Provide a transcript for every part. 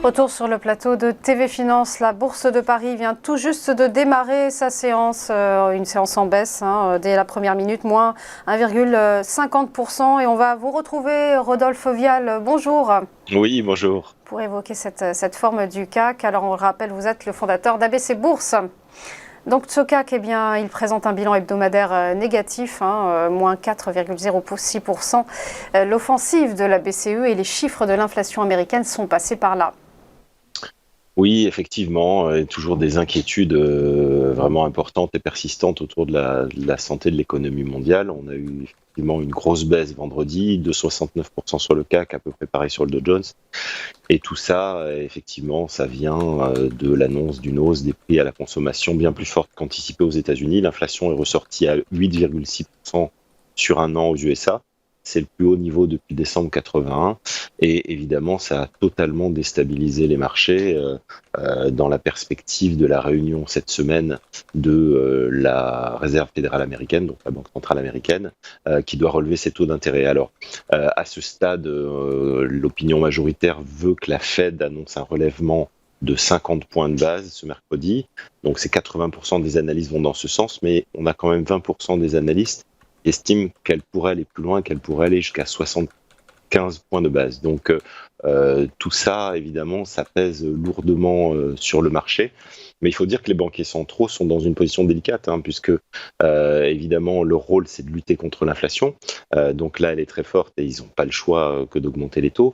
Retour sur le plateau de TV Finance. La Bourse de Paris vient tout juste de démarrer sa séance, une séance en baisse dès la première minute, moins 1,50%. Et on va vous retrouver, Rodolphe Vial. Bonjour. Oui, bonjour. Pour évoquer cette forme du CAC. Alors on le rappelle, vous êtes le fondateur d'ABC Bourse. Donc ce CAC, il présente un bilan hebdomadaire négatif, moins 4,06%. L'offensive de la BCE et les chiffres de l'inflation américaine sont passés par là. Oui, effectivement, toujours des inquiétudes vraiment importantes et persistantes autour de la santé de l'économie mondiale. On a eu effectivement une grosse baisse vendredi, de 69% sur le CAC, à peu près pareil sur le Dow Jones. Et tout ça, effectivement, ça vient de l'annonce d'une hausse des prix à la consommation bien plus forte qu'anticipée aux États-Unis. L'inflation est ressortie à 8,6% sur un an aux USA. C'est le plus haut niveau depuis décembre 81 et évidemment ça a totalement déstabilisé les marchés dans la perspective de la réunion cette semaine de la Réserve fédérale américaine, donc la Banque centrale américaine, qui doit relever ses taux d'intérêt. Alors à ce stade, l'opinion majoritaire veut que la Fed annonce un relèvement de 50 points de base ce mercredi, donc c'est 80% des analystes vont dans ce sens, mais on a quand même 20% des analystes estime qu'elle pourrait aller plus loin, qu'elle pourrait aller jusqu'à 75 points de base. Donc tout ça, évidemment, ça pèse lourdement sur le marché. Mais il faut dire que les banquiers centraux sont dans une position délicate, puisque évidemment, leur rôle, c'est de lutter contre l'inflation. Donc là, elle est très forte et ils n'ont pas le choix que d'augmenter les taux.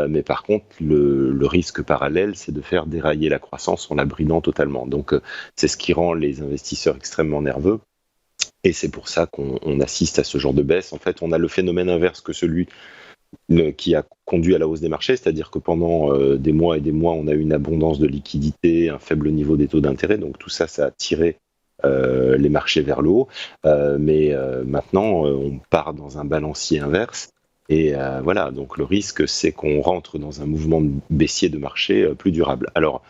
Mais par contre, le risque parallèle, c'est de faire dérailler la croissance en la bridant totalement. Donc c'est ce qui rend les investisseurs extrêmement nerveux. Et c'est pour ça qu'on assiste à ce genre de baisse. En fait, on a le phénomène inverse que celui qui a conduit à la hausse des marchés, c'est-à-dire que pendant des mois et des mois, on a eu une abondance de liquidités, un faible niveau des taux d'intérêt. Donc tout ça, ça a tiré les marchés vers le haut. Mais maintenant, on part dans un balancier inverse. Et voilà, donc le risque, c'est qu'on rentre dans un mouvement baissier de marché plus durable. Alors,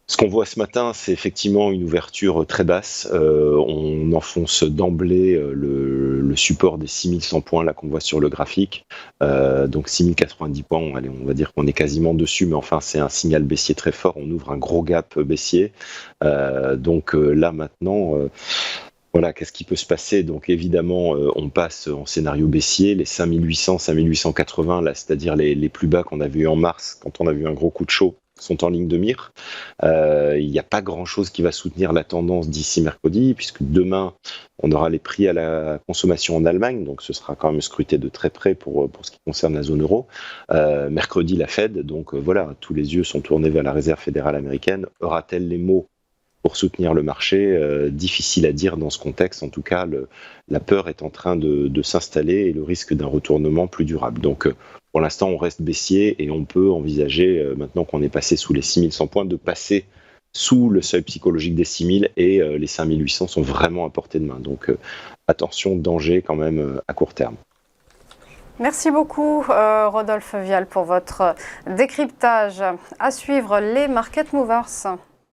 ce qu'on voit ce matin, c'est effectivement une ouverture très basse. On enfonce d'emblée le support des 6100 points là qu'on voit sur le graphique. Donc 6090 points, allez, on va dire qu'on est quasiment dessus, mais enfin c'est un signal baissier très fort. On ouvre un gros gap baissier. Donc là maintenant, voilà, qu'est-ce qui peut se passer? Donc évidemment, on passe en scénario baissier, les 5800, 5880, là, c'est-à-dire les plus bas qu'on a vus en mars, quand on a vu un gros coup de chaud, sont en ligne de mire. Il n'y a pas grand-chose qui va soutenir la tendance d'ici mercredi, puisque demain, on aura les prix à la consommation en Allemagne, donc ce sera quand même scruté de très près pour ce qui concerne la zone euro. Mercredi, la Fed, donc voilà, tous les yeux sont tournés vers la Réserve fédérale américaine. Aura-t-elle les mots pour soutenir le marché? Difficile à dire dans ce contexte. En tout cas, la peur est en train de s'installer et le risque d'un retournement plus durable. Donc, pour l'instant, on reste baissier et on peut envisager, maintenant qu'on est passé sous les 6100 points, de passer sous le seuil psychologique des 6000 et les 5800 sont vraiment à portée de main. Donc, attention, danger quand même à court terme. Merci beaucoup, Rodolphe Vial, pour votre décryptage. À suivre les Market Movers.